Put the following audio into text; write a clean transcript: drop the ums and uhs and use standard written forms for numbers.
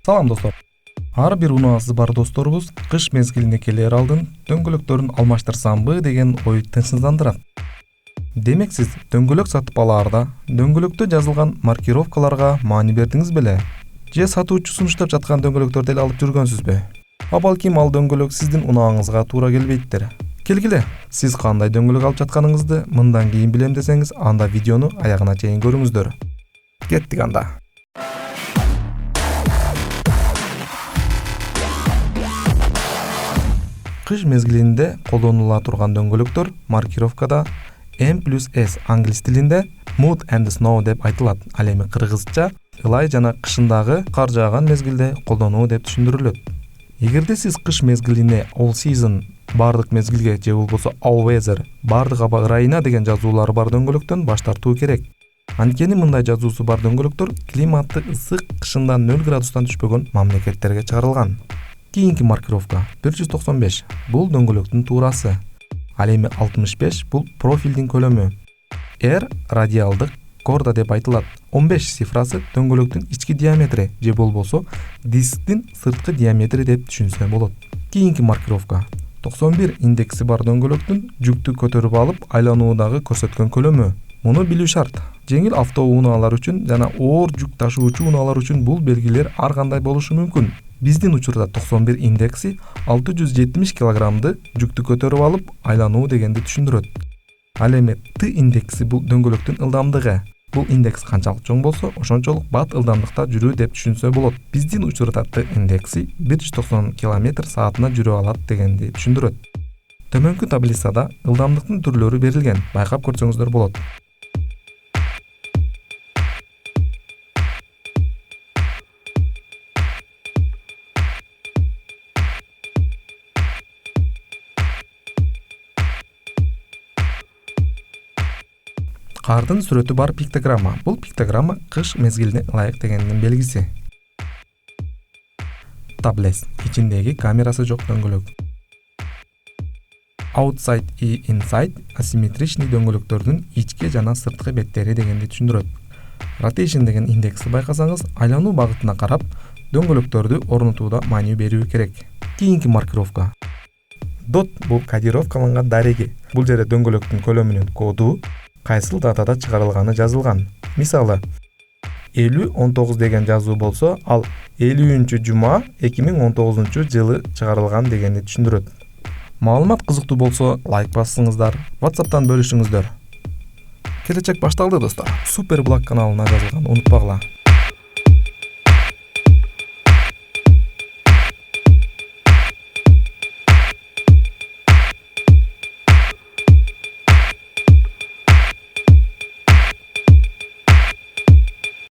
Салам достор. Ар бир унаасы бар досторубуз кыш мезгилине келер алдын дөңгөлөктөрүн алмаштырсамбы деген ой тынчсыздандырат. Демек сиз дөңгөлөк сатып алаарда дөңгөлөктө жазылган маркировкаларга маани бердиңиз беле? Же сатуучу сунуштап жаткан дөңгөлөктөрдү эле алып жүргөнсүзбү? А балким ал дөңгөлөк сиздин унааңызга туура келбейттир. Келгиле, сиз кандай дөңгөлөк алып жатканыңызды мындан кийин билем десеңиз, анда видеону аягына чейин көрүңүздөр. Кеттик анда. Кыш мезгилинде колдонула турган дөңгөлөктөр маркировкада M+S англис тилинде Mud and Snow деп айтылат. Ал эми кыргызча ылай жана кышындагы кар жааган мезгилде колдонуу деп түшүндүрүлөт. Эгерде сиз кыш мезгилине all season бардык мезгилге же болбосо all weather бардык аба ырайына деген жазуулары бар дөңгөлөктөн баш тартуу керек. Анткени мындай жазуусу бар дөңгөлөктөр климаты ысык кышында 0 градустан түшпөгөн мамлекеттерге чыгарылган. Кийинки маркировка 195 бул дөңгөлөктүн туурасы. Ал эми 65 бул профилдин көлөмү. R радиалдык корда деп айтылат. 15 цифрасы дөңгөлөктүн ички диаметри же болбосо дисктин сырткы диаметри деп түшүнсө болот. Кийинки маркировка 91 индекси бар дөңгөлөктүн жүктү көтөрүп алып айлануудагы көрсөткөн көлөмү. Муну билүү шарт. Жеңил автоунаалар үчүн жана оор жүк ташуучу унаалар үчүн бул белгилер ар кандай болушу мүмкүн. Биздин учурда 91 индекси 670 килограммды жүктү көтөрүп алып айлануу дегенди түшүндүрөт. Ал эми Т индекси бул дөңгөлөктүн ылдамдыгы. Бул индекс канчалык чоң болсо, ошончолук бат ылдамдыкта жүрүү деп түшүнсө болот. Биздин учурда Т индекси 190 км/саатына жүрүп алат дегенди түшүндүрөт. Төмөнкү таблицада ылдамдыктын түрлөрү берилген. Байкап көрсөңүздөр болот. Кардын сүрөтү бар пиктограмма. Бул пиктограмма кыш мезгилине ылайык дегендин белгиси. Таблес ичиндеги камерасы жок дөңгөлөк. Outside и inside асимметричный дөңгөлөктөрдүн ички жана сырткы беттери дегенди түшүндүрөт. Rotation деген индексти байкасаңыз, айлануу багытына карап дөңгөлөктөрдү орнотууда маани берүү керек. Кийинки маркировка. Dot бул кодировкаланган дареги. Бул жерде дөңгөлөктүн көлөмүнүн коду кайсыл датада чыгарылганы жазылган. Мисалы, 50-19 деген жазуу болсо, ал 50-жума 2019-жылы чыгарылган дегенди түшүндүрөт. Маалымат кызыктуу болсо, лайк басыңыздар, WhatsApp'тан бөлүшүңүздөр. Келечек башталды достор. Супер Блак каналына жазылган унутпагыла.